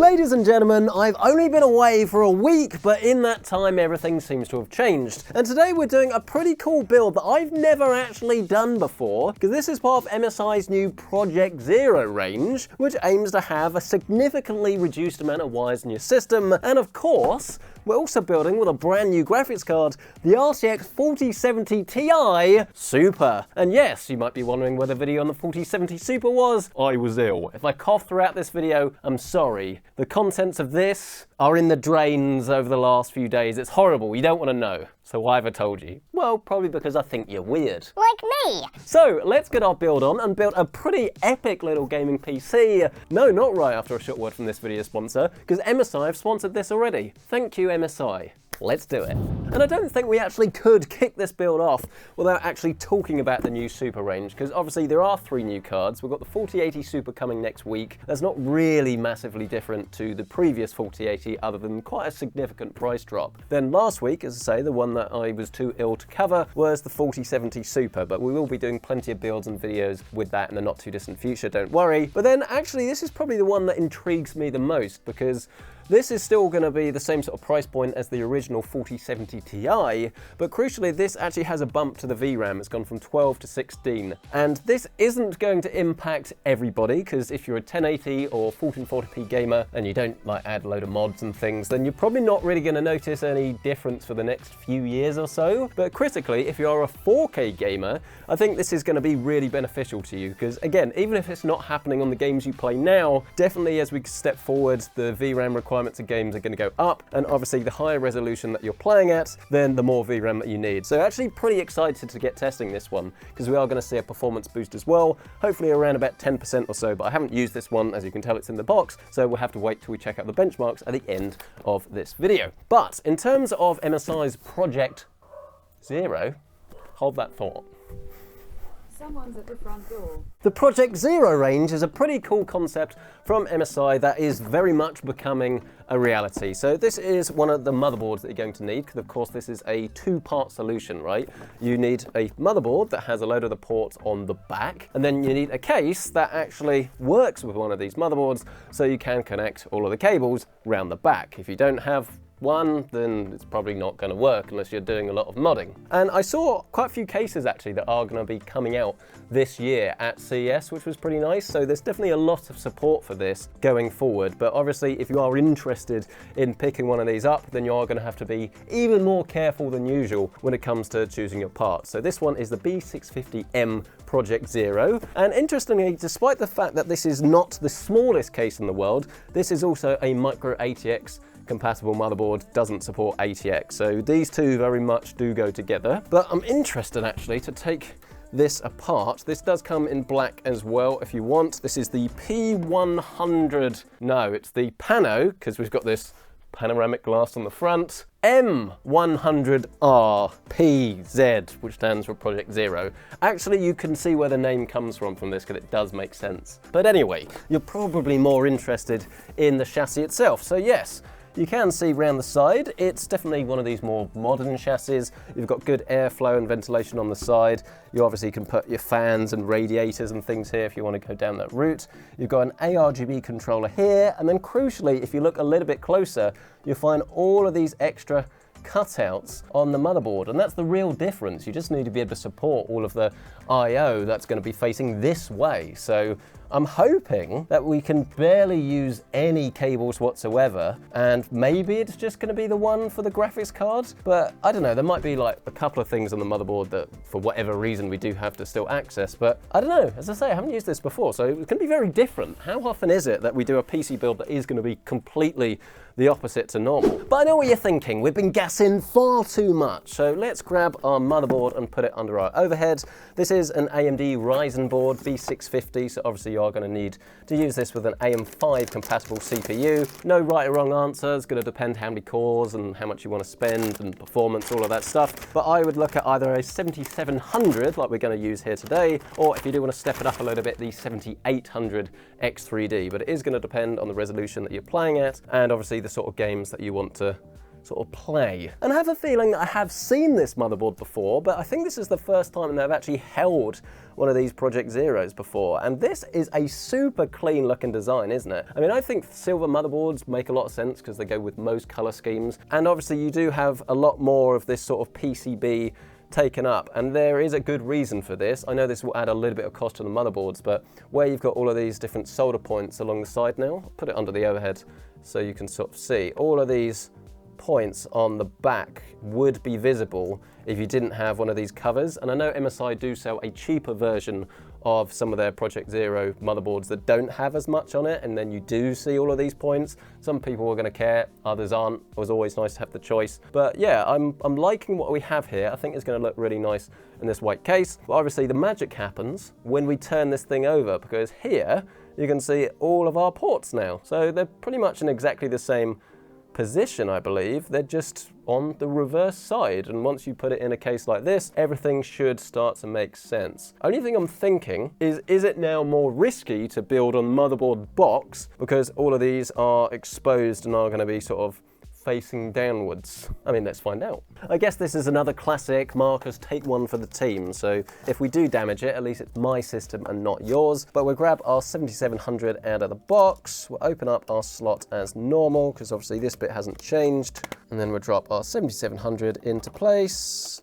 Ladies and gentlemen, I've only been away for a week, but in that time everything seems to have changed. And today we're doing a pretty cool build that I've never actually done before, because this is part of MSI's new Project Zero range, which aims to have a significantly reduced amount of wires in your system. And of course, we're also building with a brand new graphics card, the RTX 4070 Ti Super. And yes, you might be wondering where the video on the 4070 Super was. I was ill. If I cough throughout this video, I'm sorry. The contents of this are in the drains over the last few days. It's horrible. You don't want to know. So why have I told you? Well, probably because I think you're weird. Like me. So let's get our build on and build a pretty epic little gaming PC. No, not right after a short word from this video sponsor, because MSI have sponsored this already. Thank you, MSI. Let's do it. And I don't think we actually could kick this build off without actually talking about the new Super range, because obviously there are 3 new cards. We've got the 4080 Super coming next week. That's not really massively different to the previous 4080 other than quite a significant price drop. Then last week, as I say, the one that I was too ill to cover was the 4070 Super, but we will be doing plenty of builds and videos with that in the not too distant future, don't worry. But then actually this is probably the one that intrigues me the most, because this is still going to be the same sort of price point as the original 4070 Ti, but crucially this actually has a bump to the VRAM. It's gone from 12 to 16. And this isn't going to impact everybody, because if you're a 1080 or 1440p gamer and you don't add a load of mods and things, then you're probably not really going to notice any difference for the next few years or so. But critically, if you're a 4K gamer, I think this is going to be really beneficial to you, because again, even if it's not happening on the games you play now, definitely as we step forward, the VRAM requirements of games are going to go up, and obviously the higher resolution that you're playing at, then the more VRAM that you need. So actually pretty excited to get testing this one, because we are going to see a performance boost as well, hopefully around about 10% or so, but I haven't used this one, as you can tell it's in the box, so we'll have to wait till we check out the benchmarks at the end of this video. But in terms of MSI's Project Zero, hold that thought. Someone's at the front door. The Project Zero range is a pretty cool concept from MSI that is very much becoming a reality. So this is one of the motherboards that you're going to need, because of course this is a 2-part solution, right? You need a motherboard that has a load of the ports on the back, and then you need a case that actually works with one of these motherboards so you can connect all of the cables round the back. If you don't have one, then it's probably not going to work unless you're doing a lot of modding. And I saw quite a few cases actually that are going to be coming out this year at CES, which was pretty nice. So there's definitely a lot of support for this going forward. But obviously, if you are interested in picking one of these up, then you are going to have to be even more careful than usual when it comes to choosing your parts. So this one is the B650M Project Zero. And interestingly, despite the fact that this is not the smallest case in the world, this is also a micro ATX compatible motherboard, doesn't support ATX. So these two very much do go together. But I'm interested actually to take this apart. This does come in black as well if you want. This is the P100, no, it's the PANO, because we've got this panoramic glass on the front. M100RPZ, which stands for Project Zero. Actually, you can see where the name comes from this, because it does make sense. But anyway, you're probably more interested in the chassis itself. So yes, you can see round the side, it's definitely one of these more modern chassis. You've got good airflow and ventilation on the side. You obviously can put your fans and radiators and things here if you want to go down that route. You've got an ARGB controller here, and then crucially, if you look a little bit closer, you'll find all of these extra cutouts on the motherboard, and that's the real difference. You just need to be able to support all of the I/O that's going to be facing this way. So I'm hoping that we can barely use any cables whatsoever, and maybe it's just going to be the one for the graphics card, but I don't know, there might be a couple of things on the motherboard that for whatever reason we do have to still access, but I don't know. As I say, I haven't used this before, so it's going to be very different. How often is it that we do a PC build that is going to be completely the opposite to normal? But I know what you're thinking, we've been gassing far too much, so let's grab our motherboard and put it under our overhead. This is an AMD Ryzen board, B650, so obviously you are going to need to use this with an AM5 compatible CPU. No right or wrong answer, it's going to depend how many cores and how much you want to spend and performance, all of that stuff. But I would look at either a 7700 like we're going to use here today, or if you do want to step it up a little bit, the 7800 X3D. But it is going to depend on the resolution that you're playing at, and obviously the sort of games that you want to sort of play. And I have a feeling that I have seen this motherboard before, but I think this is the first time that I've actually held one of these Project Zeros before. And this is a super clean looking design, isn't it? I mean, I think silver motherboards make a lot of sense because they go with most color schemes. And obviously you do have a lot more of this sort of PCB taken up, and there is a good reason for this. I know this will add a little bit of cost to the motherboards, but where you've got all of these different solder points along the side now, I'll put it under the overhead so you can sort of see all of these points on the back would be visible if you didn't have one of these covers. And I know MSI do sell a cheaper version of some of their Project Zero motherboards that don't have as much on it, and then you do see all of these points. Some people are going to care, others aren't. It was always nice to have the choice. But yeah, I'm liking what we have here. I think it's going to look really nice in this white case. But obviously the magic happens when we turn this thing over, because here you can see all of our ports now. So they're pretty much in exactly the same position, I believe. They're just on the reverse side, and once you put it in a case like this, everything should start to make sense. Only thing I'm thinking is it now more risky to build on motherboard box because all of these are exposed and are going to be sort of facing downwards? I mean, let's find out. I guess this is another classic Marcus take one for the team, so if we do damage it, at least it's my system and not yours. But we'll grab our 7700 out of the box, we'll open up our slot as normal, because obviously this bit hasn't changed, and then we'll drop our 7700 into place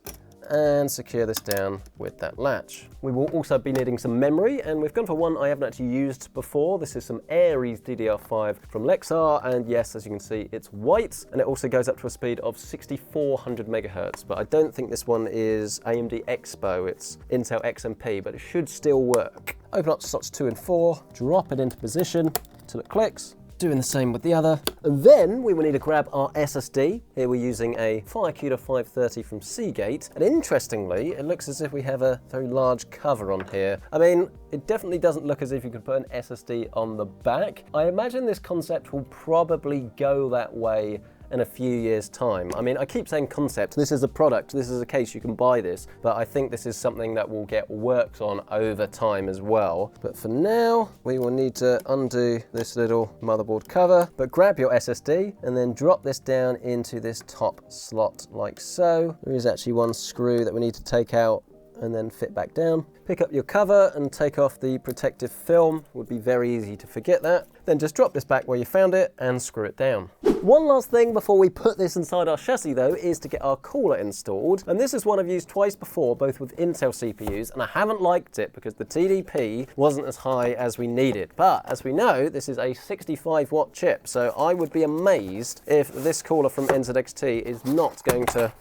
and secure this down with that latch. We will also be needing some memory, and we've gone for one I haven't actually used before. This is some ARES DDR5 from Lexar, and yes, as you can see, it's white, and it also goes up to a speed of 6400 megahertz, but I don't think this one is AMD Expo, it's Intel XMP, but it should still work. Open up slots 2 and 4, drop it into position till it clicks. Doing the same with the other. And then we will need to grab our SSD. Here we're using a FireCuda 530 from Seagate. And interestingly, it looks as if we have a very large cover on here. I mean, it definitely doesn't look as if you could put an SSD on the back. I imagine this concept will probably go that way in a few years' time. I mean, I keep saying concept, this is a product, this is a case, you can buy this, but I think this is something that will get worked on over time as well. But for now, we will need to undo this little motherboard cover, but grab your SSD and then drop this down into this top slot like so. There is actually one screw that we need to take out and then fit back down. Pick up your cover and take off the protective film. Would be very easy to forget that. Then just drop this back where you found it and screw it down. One last thing before we put this inside our chassis though is to get our cooler installed. And this is one I've used twice before, both with Intel CPUs, and I haven't liked it because the TDP wasn't as high as we needed. But as we know, this is a 65 watt chip, so I would be amazed if this cooler from NZXT is not going to,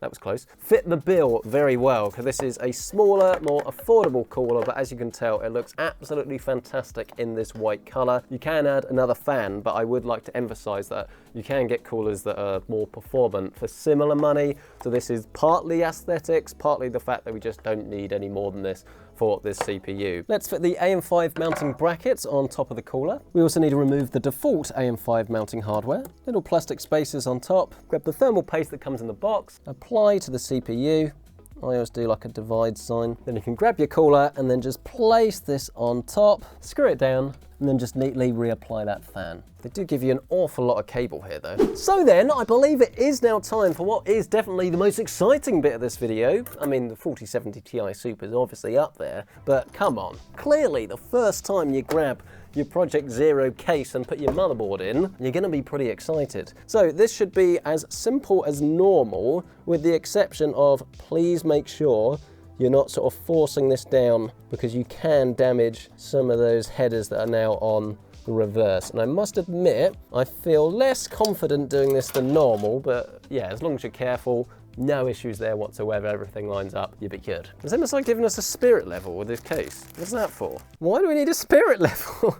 that was close, fit the bill very well, because this is a smaller, more affordable cooler, but as you can tell, it looks absolutely fantastic in this white color. You can add another fan, but I would like to emphasize that you can get coolers that are more performant for similar money. So this is partly aesthetics, partly the fact that we just don't need any more than this for this CPU. Let's fit the AM5 mounting brackets on top of the cooler. We also need to remove the default AM5 mounting hardware. Little plastic spacers on top. Grab the thermal paste that comes in the box, apply to the CPU. I always do like a divide sign. Then you can grab your cooler and then just place this on top, screw it down, and then just neatly reapply that fan. They do give you an awful lot of cable here though. So then, I believe it is now time for what is definitely the most exciting bit of this video. I mean, the 4070 Ti Super is obviously up there, but come on. Clearly, the first time you grab your Project Zero case and put your motherboard in, you're gonna be pretty excited. So this should be as simple as normal, with the exception of please make sure you're not sort of forcing this down, because you can damage some of those headers that are now on the reverse. And I must admit, I feel less confident doing this than normal, but yeah, as long as you're careful, no issues there whatsoever, everything lines up, you'll be good. Has MSI given us a spirit level with this case? What's that for? Why do we need a spirit level?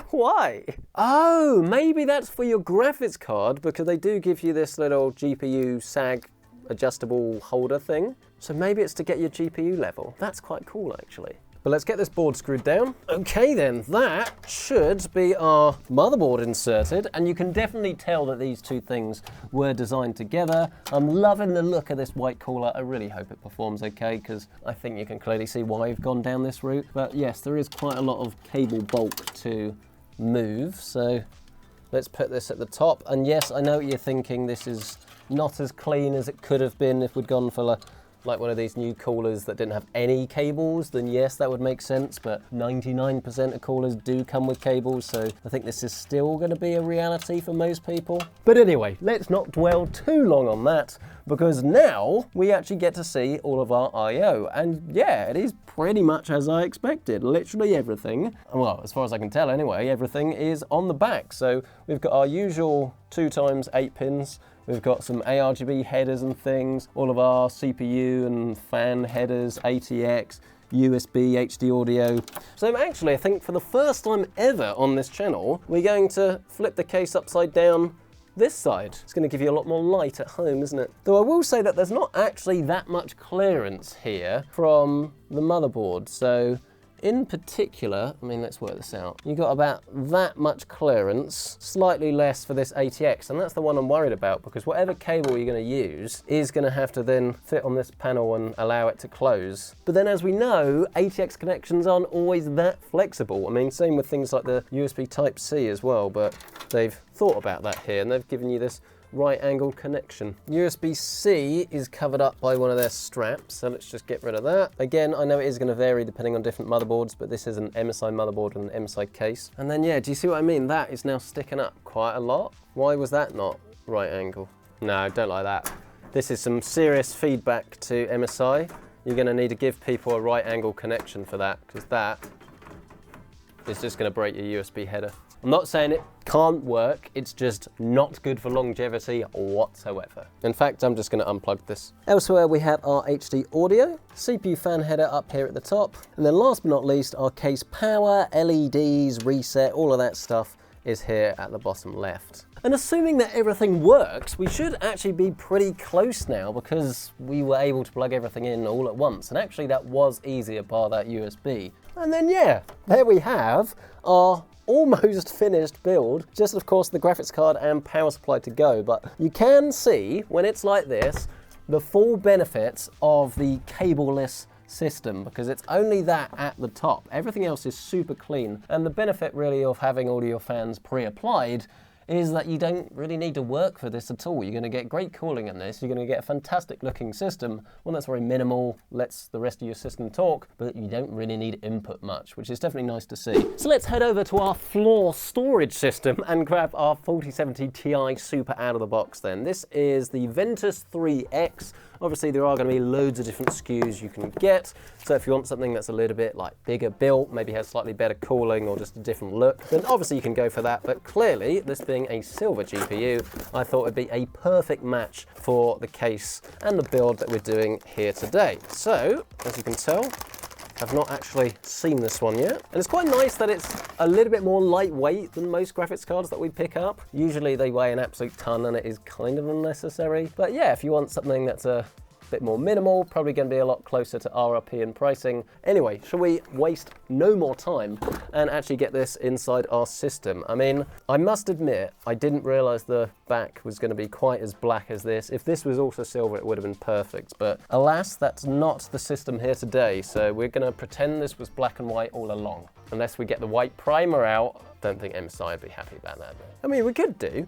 Why? Oh, maybe that's for your graphics card, because they do give you this little GPU sag adjustable holder thing. So maybe it's to get your GPU level. That's quite cool actually. But let's get this board screwed down. Okay then, that should be our motherboard inserted, and you can definitely tell that these two things were designed together. I'm loving the look of this white cooler. I really hope it performs okay, because I think you can clearly see why we've gone down this route. But yes, there is quite a lot of cable bulk to move, so Let's put this at the top. And yes, I know what you're thinking. This is not as clean as it could have been if we'd gone for like one of these new coolers that didn't have any cables, then yes, that would make sense, but 99% of coolers do come with cables, so I think this is still going to be a reality for most people. But anyway, let's not dwell too long on that, because now we actually get to see all of our I/O, and yeah, it is pretty much as I expected. Literally everything, well, as far as I can tell anyway, everything is on the back. So we've got our usual 2x8 pins. We've got some ARGB headers and things, all of our CPU and fan headers, ATX, USB, HD audio. So actually, I think for the first time ever on this channel, we're going to flip the case upside down this side. It's going to give you a lot more light at home, isn't it? Though I will say that there's not actually that much clearance here from the motherboard. So in particular, I mean, let's work this out. You've got about that much clearance, slightly less for this ATX, and that's the one I'm worried about, because whatever cable you're going to use is going to have to then fit on this panel and allow it to close. But then, as we know, ATX connections aren't always that flexible. I mean, same with things like the USB Type-C as well, but they've thought about that here, and they've given you this right-angled connection. USB-C is covered up by one of their straps, so let's just get rid of that. Again, I know it is going to vary depending on different motherboards, but this is an MSI motherboard and an MSI case. And then, yeah, do you see what I mean? That is now sticking up quite a lot. Why was that not right angle? No, don't like that. This is some serious feedback to MSI. You're going to need to give people a right angle connection for that, because that is just going to break your USB header. I'm not saying it can't work, it's just not good for longevity whatsoever. In fact, I'm just going to unplug this. Elsewhere, we have our HD audio, CPU fan header up here at the top, and then last but not least, our case power, LEDs, reset, all of that stuff is here at the bottom left. And assuming that everything works, we should actually be pretty close now, because we were able to plug everything in all at once. And actually that was easier bar that USB. And then yeah, there we have our almost finished build, just of course the graphics card and power supply to go, but you can see when it's like this, the full benefits of the cableless system, because it's only that at the top. Everything else is super clean, and the benefit really of having all of your fans pre-applied is that you don't really need to work for this at all. You're going to get great cooling in this, you're going to get a fantastic looking system, one that's very minimal, lets the rest of your system talk, but you don't really need input much, which is definitely nice to see. So let's head over to our floor storage system and grab our 4070 Ti Super out of the box then. This is the Ventus 3X. Obviously there are going to be loads of different SKUs you can get, so if you want something that's a little bit like bigger built, maybe has slightly better cooling or just a different look, then obviously you can go for that, but clearly this being a silver GPU, I thought it'd be a perfect match for the case and the build that we're doing here today. So, as you can tell, I've not actually seen this one yet. And it's quite nice that it's a little bit more lightweight than most graphics cards that we pick up. Usually they weigh an absolute ton and it is kind of unnecessary. But yeah, if you want something that's a bit more minimal, probably going to be a lot closer to RRP in pricing. Anyway, shall we waste no more time and actually get this inside our system? I mean, I must admit, I didn't realize the back was going to be quite as black as this. If this was also silver, it would have been perfect. But alas, that's not the system here today. So we're going to pretend this was black and white all along. Unless we get the white primer out, don't think MSI would be happy about that. I mean, we could do.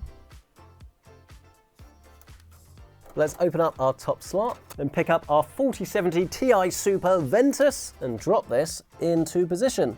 Let's open up our top slot and pick up our 4070 Ti Super Ventus and drop this into position.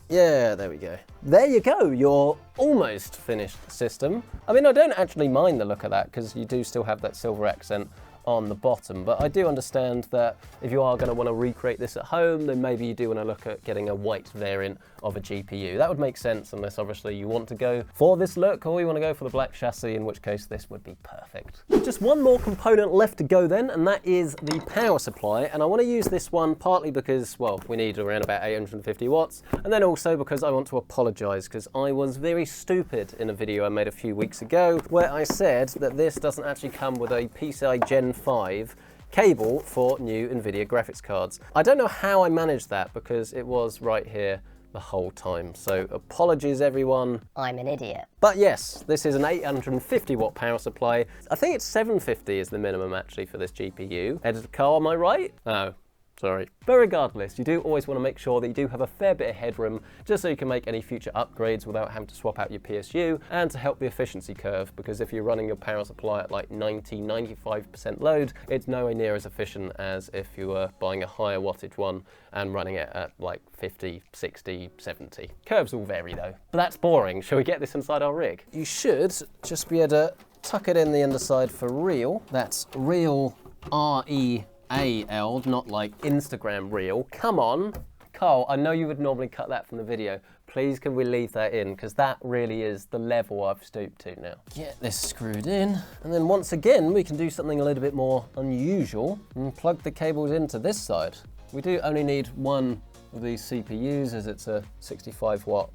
Yeah, there we go. There you go, your almost finished system. I mean, I don't actually mind the look of that because you do still have that silver accent on the bottom, but I do understand that if you are going to want to recreate this at home, then maybe you do want to look at getting a white variant of a GPU. That would make sense unless obviously you want to go for this look or you want to go for the black chassis, in which case this would be perfect. Just one more component left to go then, and that is the power supply. And I want to use this one partly because, well, we need around about 850 watts, and then also because I want to apologize because I was very stupid in a video I made a few weeks ago where I said that this doesn't actually come with a PCI Gen 5 cable for new NVIDIA graphics cards. I don't know how I managed that because it was right here the whole time. So apologies everyone. I'm an idiot. But yes, this is an 850 watt power supply. I think it's 750 is the minimum actually for this GPU. Editor Carl, am I right? Oh, Sorry. But regardless, you do always want to make sure that you do have a fair bit of headroom just so you can make any future upgrades without having to swap out your PSU, and to help the efficiency curve, because if you're running your power supply at like 90–95% load, it's nowhere near as efficient as if you were buying a higher wattage one and running it at like 50, 60, 70. Curves all vary though. But that's boring. Shall we get this inside our rig? You should just be able to tuck it in the underside for real. That's real REAL, not like Instagram reel. Come on. Carl, I know you would normally cut that from the video. Please can we leave that in, because that really is the level I've stooped to now. Get this screwed in, and then once again we can do something a little bit more unusual and plug the cables into this side. We do only need one of these CPUs, as it's a 65-watt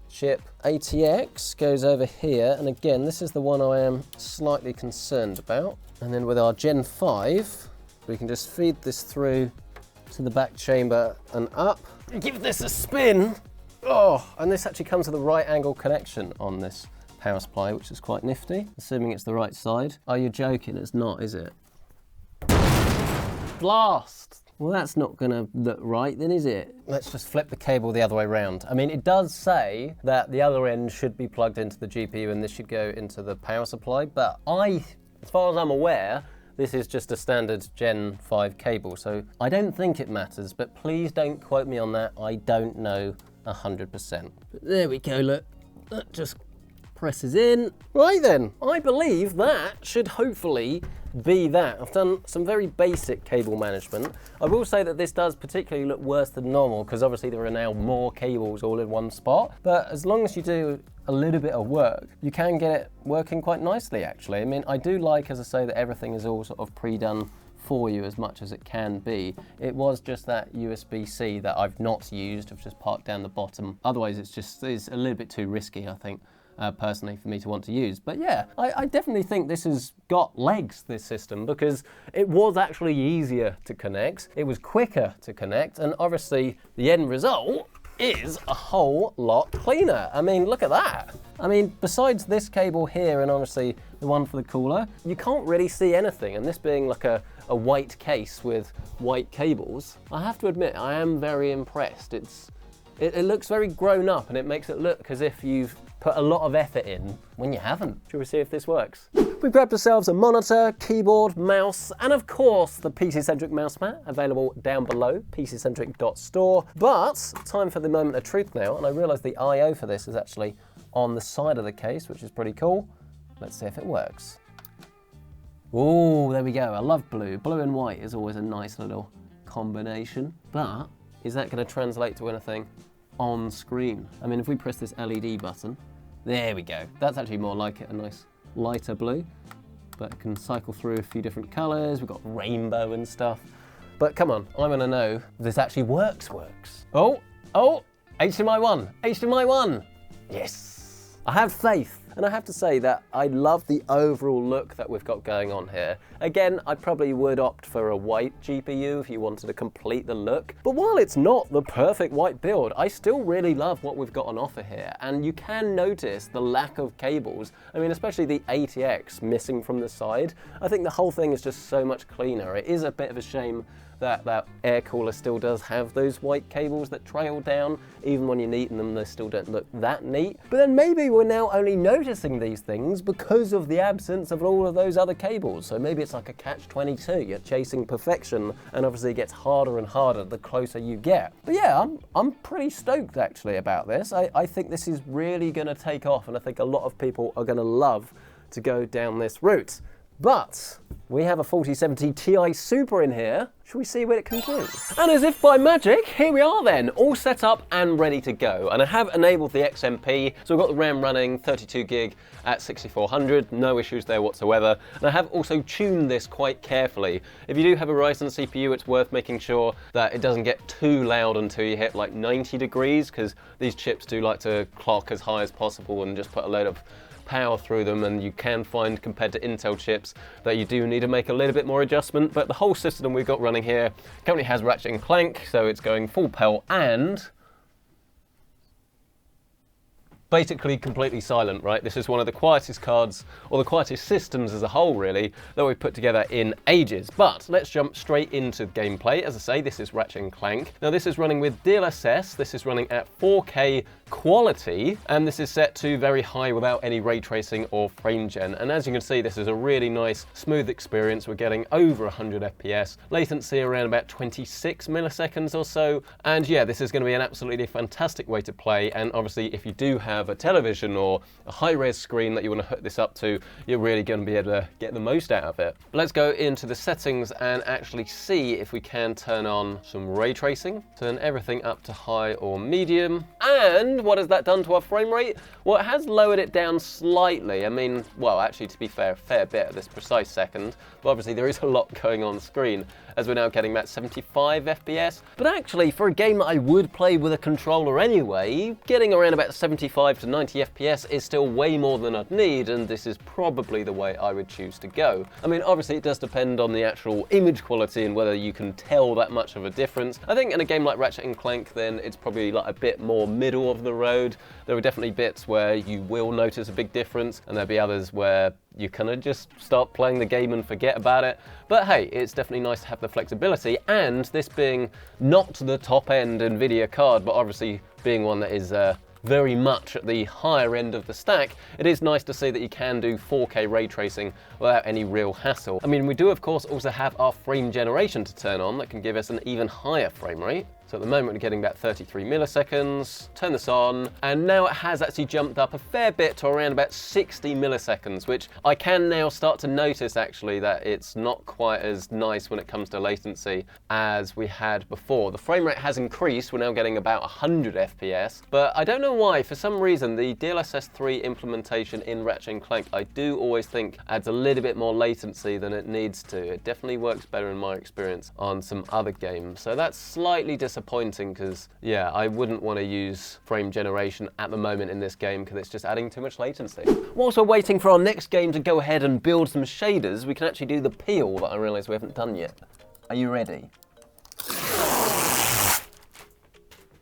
chip. ATX goes over here, and again this is the one I am slightly concerned about. And then with our Gen 5 we can just feed this through to the back chamber and up. Give this a spin. Oh, and this actually comes with a right angle connection on this power supply, which is quite nifty, assuming it's the right side. Are you joking? It's not, is it? Blast! Well, that's not gonna look right then, is it? Let's just flip the cable the other way around. I mean, it does say that the other end should be plugged into the GPU and this should go into the power supply, but as far as I'm aware, this is just a standard Gen 5 cable, so I don't think it matters, but please don't quote me on that. I don't know 100%. But there we go, look. That just presses in. Right then, I believe that should hopefully be that. I've done some very basic cable management. I will say that this does particularly look worse than normal, because obviously there are now more cables all in one spot, but as long as you do a little bit of work, you can get it working quite nicely actually. I mean, I do like, as I say, that everything is all sort of pre-done for you as much as it can be. It was just that USB-C that I've not used, I've just parked down the bottom. Otherwise it's a little bit too risky, I think, personally, for me to want to use. But yeah, I definitely think this has got legs, this system, because it was actually easier to connect, it was quicker to connect, and obviously the end result is a whole lot cleaner. I mean, look at that. I mean, besides this cable here and obviously the one for the cooler, you can't really see anything, and this being like a white case with white cables, I have to admit I am very impressed. It looks very grown up, and it makes it look as if you've put a lot of effort in when you haven't. Shall we see if this works? We've grabbed ourselves a monitor, keyboard, mouse, and of course the PC Centric mouse mat, available down below, pccentric.store. But time for the moment of truth now, and I realise the I/O for this is actually on the side of the case, which is pretty cool. Let's see if it works. Oh, there we go. I love blue. Blue and white is always a nice little combination. But is that going to translate to anything on screen? I mean, if we press this LED button, there we go. That's actually more like it, a nice lighter blue, but it can cycle through a few different colors. We've got rainbow and stuff. But come on, I want to know if this actually works. Oh, HDMI 1, HDMI 1. Yes, I have faith. And I have to say that I love the overall look that we've got going on here. Again, I probably would opt for a white GPU if you wanted to complete the look. But while it's not the perfect white build, I still really love what we've got on offer here. And you can notice the lack of cables. I mean, especially the ATX missing from the side. I think the whole thing is just so much cleaner. It is a bit of a shame that that air cooler still does have those white cables that trail down. Even when you're neating them, they still don't look that neat. But then maybe we're now only noticing these things because of the absence of all of those other cables. So maybe it's like a catch-22. You're chasing perfection, and obviously it gets harder and harder the closer you get. But yeah, I'm pretty stoked actually about this. I think this is really gonna take off, and I think a lot of people are gonna love to go down this route. But we have a 4070 Ti Super in here. Should we see what it can do? And as if by magic, here we are then, all set up and ready to go. And I have enabled the XMP, so we've got the RAM running 32 gig at 6400, no issues there whatsoever. And I have also tuned this quite carefully. If you do have a Ryzen CPU, it's worth making sure that it doesn't get too loud until you hit like 90 degrees, because these chips do like to clock as high as possible and just put a load of power through them, and you can find, compared to Intel chips, that you do need to make a little bit more adjustment. But the whole system we've got running here currently has Ratchet and Clank, so it's going full pelt, and basically completely silent, right? This is one of the quietest cards, or the quietest systems as a whole, really, that we've put together in ages. But let's jump straight into gameplay. As I say, this is Ratchet & Clank. Now, this is running with DLSS. This is running at 4K quality, and this is set to very high without any ray tracing or frame gen. And as you can see, this is a really nice, smooth experience. We're getting over 100 FPS, latency around about 26 milliseconds or so. And yeah, this is going to be an absolutely fantastic way to play. And obviously, if you do have a television or a high-res screen that you want to hook this up to, you're really going to be able to get the most out of it. But let's go into the settings and actually see if we can turn on some ray tracing, turn everything up to high or medium. And what has that done to our frame rate? Well, it has lowered it down slightly. I mean, well, actually, to be fair, a fair bit at this precise second. But obviously, there is a lot going on screen, as we're now getting about 75 FPS. But actually, for a game that I would play with a controller anyway, getting around about 75 to 90 FPS is still way more than I'd need, and this is probably the way I would choose to go. I mean, obviously, it does depend on the actual image quality and whether you can tell that much of a difference. I think in a game like Ratchet & Clank, then it's probably like a bit more middle of the road. There are definitely bits where you will notice a big difference, and there'll be others where you kind of just start playing the game and forget about it. But hey, it's definitely nice to have the flexibility, and this being not the top end NVIDIA card, but obviously being one that is very much at the higher end of the stack, it is nice to see that you can do 4K ray tracing without any real hassle. I mean, we do of course also have our frame generation to turn on that can give us an even higher frame rate. So at the moment we're getting about 33 milliseconds, turn this on, and now it has actually jumped up a fair bit to around about 60 milliseconds, which I can now start to notice actually that it's not quite as nice when it comes to latency as we had before. The frame rate has increased, we're now getting about 100 FPS, but I don't know why, for some reason the DLSS 3 implementation in Ratchet & Clank I do always think adds a little bit more latency than it needs to. It definitely works better in my experience on some other games, so that's slightly disappointing because, yeah, I wouldn't want to use frame generation at the moment in this game because it's just adding too much latency. Whilst we're waiting for our next game to go ahead and build some shaders, we can actually do the peel that I realise we haven't done yet. Are you ready?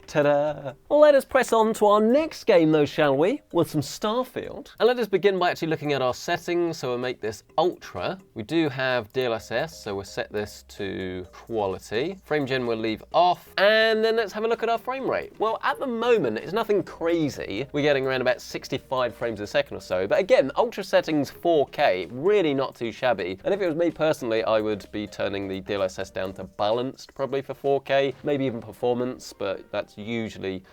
Ta-da! Let us press on to our next game though, shall we? With some Starfield. And let us begin by actually looking at our settings. So we'll make this Ultra. We do have DLSS, so we'll set this to quality. Frame gen we'll leave off. And then let's have a look at our frame rate. Well, at the moment, it's nothing crazy. We're getting around about 65 frames a second or so. But again, Ultra settings 4K, really not too shabby. And if it was me personally, I would be turning the DLSS down to balanced probably for 4K, maybe even performance, but that's usually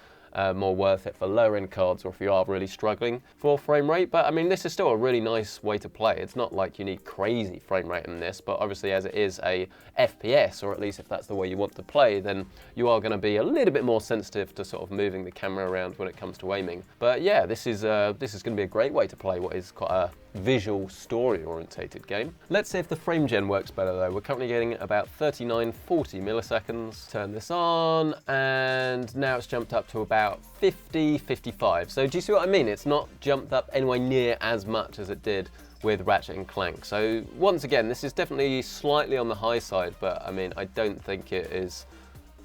more worth it for lower end cards or if you are really struggling for frame rate. But I mean, this is still a really nice way to play. It's not like you need crazy frame rate in this, but obviously as it is a FPS, or at least if that's the way you want to play, then you are going to be a little bit more sensitive to sort of moving the camera around when it comes to aiming. But yeah, this is going to be a great way to play what is quite a visual story orientated game. Let's see if the frame gen works better though. We're currently getting about 39-40 milliseconds. Turn this on, and now it's jumped up to about 50-55. So do you see what I mean? It's not jumped up anywhere near as much as it did with Ratchet & Clank. So once again, this is definitely slightly on the high side, but I mean, I don't think it is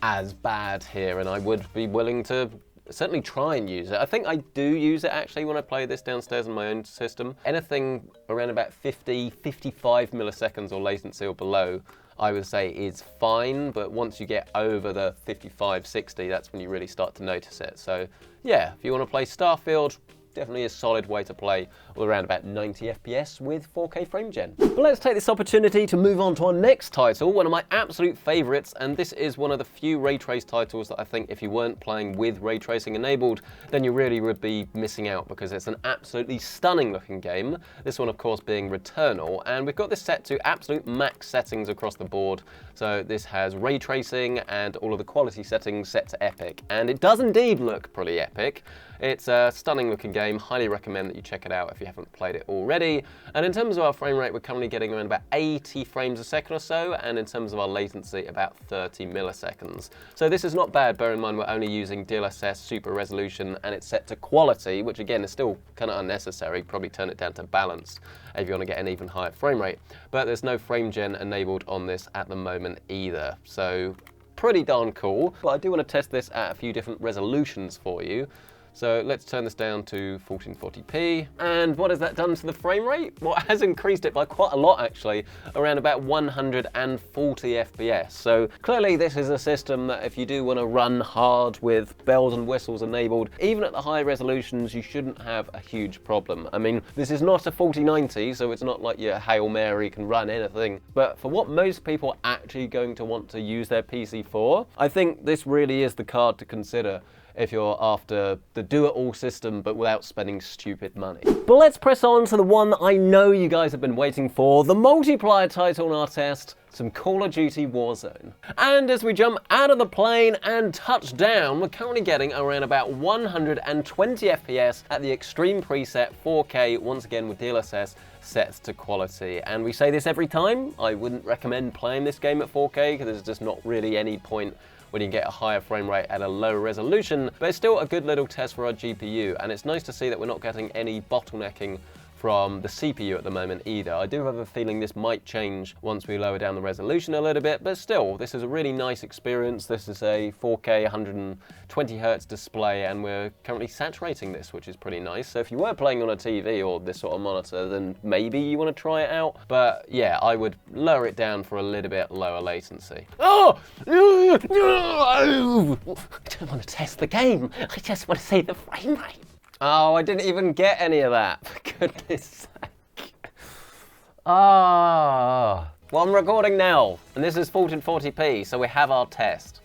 as bad here, and I would be willing to certainly try and use it. I think I do use it actually when I play this downstairs in my own system. Anything around about 50-55 milliseconds or latency or below, I would say is fine, but once you get over the 55-60, that's when you really start to notice it. So yeah, if you want to play Starfield, definitely a solid way to play with around about 90 FPS with 4K frame gen. But let's take this opportunity to move on to our next title, one of my absolute favorites, and this is one of the few ray trace titles that I think if you weren't playing with ray tracing enabled, then you really would be missing out because it's an absolutely stunning looking game. This one of course being Returnal, and we've got this set to absolute max settings across the board. So this has ray tracing and all of the quality settings set to epic, and it does indeed look pretty epic. It's a stunning looking game, highly recommend that you check it out if you haven't played it already. And in terms of our frame rate, we're currently getting around about 80 frames a second or so, and in terms of our latency, about 30 milliseconds. So this is not bad, bear in mind we're only using DLSS Super Resolution and it's set to quality, which again is still kind of unnecessary, probably turn it down to balanced if you want to get an even higher frame rate. But there's no frame gen enabled on this at the moment either. So pretty darn cool. But I do want to test this at a few different resolutions for you. So let's turn this down to 1440p. And what has that done to the frame rate? Well, it has increased it by quite a lot actually, around about 140 FPS. So clearly this is a system that if you do want to run hard with bells and whistles enabled, even at the high resolutions, you shouldn't have a huge problem. I mean, this is not a 4090, so it's not like your Hail Mary can run anything. But for what most people are actually going to want to use their PC for, I think this really is the card to consider if you're after the do-it-all system but without spending stupid money. But let's press on to the one that I know you guys have been waiting for, the multiplayer title on our test, some Call of Duty Warzone. And as we jump out of the plane and touch down, we're currently getting around about 120 FPS at the extreme preset 4K, once again with DLSS set to quality. And we say this every time, I wouldn't recommend playing this game at 4K because there's just not really any point when you get a higher frame rate at a lower resolution, but it's still a good little test for our GPU, and it's nice to see that we're not getting any bottlenecking from the CPU at the moment either. I do have a feeling this might change once we lower down the resolution a little bit, but still, this is a really nice experience. This is a 4K 120 Hz display, and we're currently saturating this, which is pretty nice. So if you were playing on a TV or this sort of monitor, then maybe you want to try it out. But yeah, I would lower it down for a little bit lower latency. Oh! I don't want to test the game. I just want to see the frame rate. Oh, I didn't even get any of that, for goodness sake. Ah. Well, I'm recording now, and this is 1440p, so we have our test.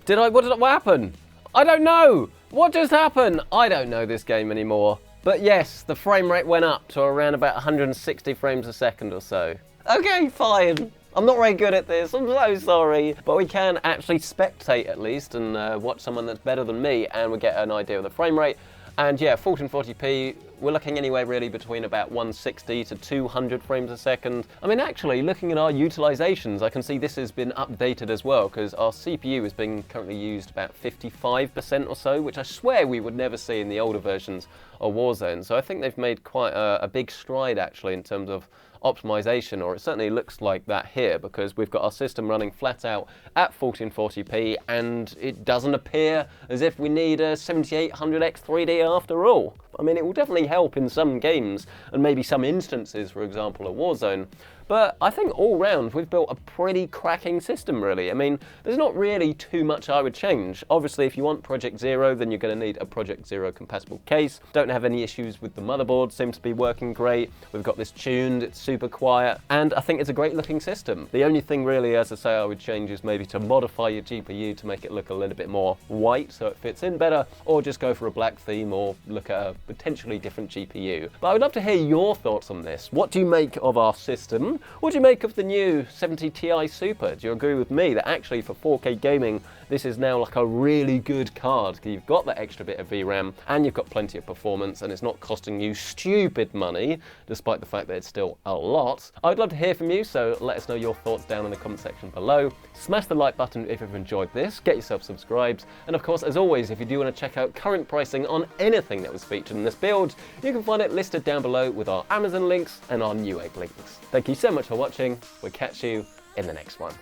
What happened? I don't know. What just happened? I don't know this game anymore. But yes, the frame rate went up to around about 160 frames a second or so. Okay, fine. I'm not very good at this, I'm so sorry. But we can actually spectate at least and watch someone that's better than me, and we get an idea of the frame rate. And yeah, 1440p, we're looking anywhere really between about 160 to 200 frames a second. I mean, actually, looking at our utilizations, I can see this has been updated as well, because our CPU is being currently used about 55% or so, which I swear we would never see in the older versions of Warzone. So I think they've made quite a big stride actually in terms of optimization, or it certainly looks like that here, because we've got our system running flat out at 1440p, and it doesn't appear as if we need a 7800X 3D after all. I mean, it will definitely help in some games, and maybe some instances, for example, of Warzone. But I think all round, we've built a pretty cracking system, really. I mean, there's not really too much I would change. Obviously, if you want Project Zero, then you're going to need a Project Zero compatible case. Don't have any issues with the motherboard, seems to be working great. We've got this tuned, it's super quiet, and I think it's a great looking system. The only thing really, as I say, I would change is maybe to modify your GPU to make it look a little bit more white so it fits in better, or just go for a black theme, or look at a potentially different GPU. But I would love to hear your thoughts on this. What do you make of our system? What do you make of the new 70 Ti Super? Do you agree with me that actually for 4K gaming, this is now like a really good card? You've got that extra bit of VRAM, and you've got plenty of performance, and it's not costing you stupid money, despite the fact that it's still a lot. I'd love to hear from you, so let us know your thoughts down in the comment section below. Smash the like button if you've enjoyed this, get yourself subscribed, and of course, as always, if you do want to check out current pricing on anything that was featured in this build, you can find it listed down below with our Amazon links and our Newegg links. Thank you so much for watching. We'll catch you in the next one.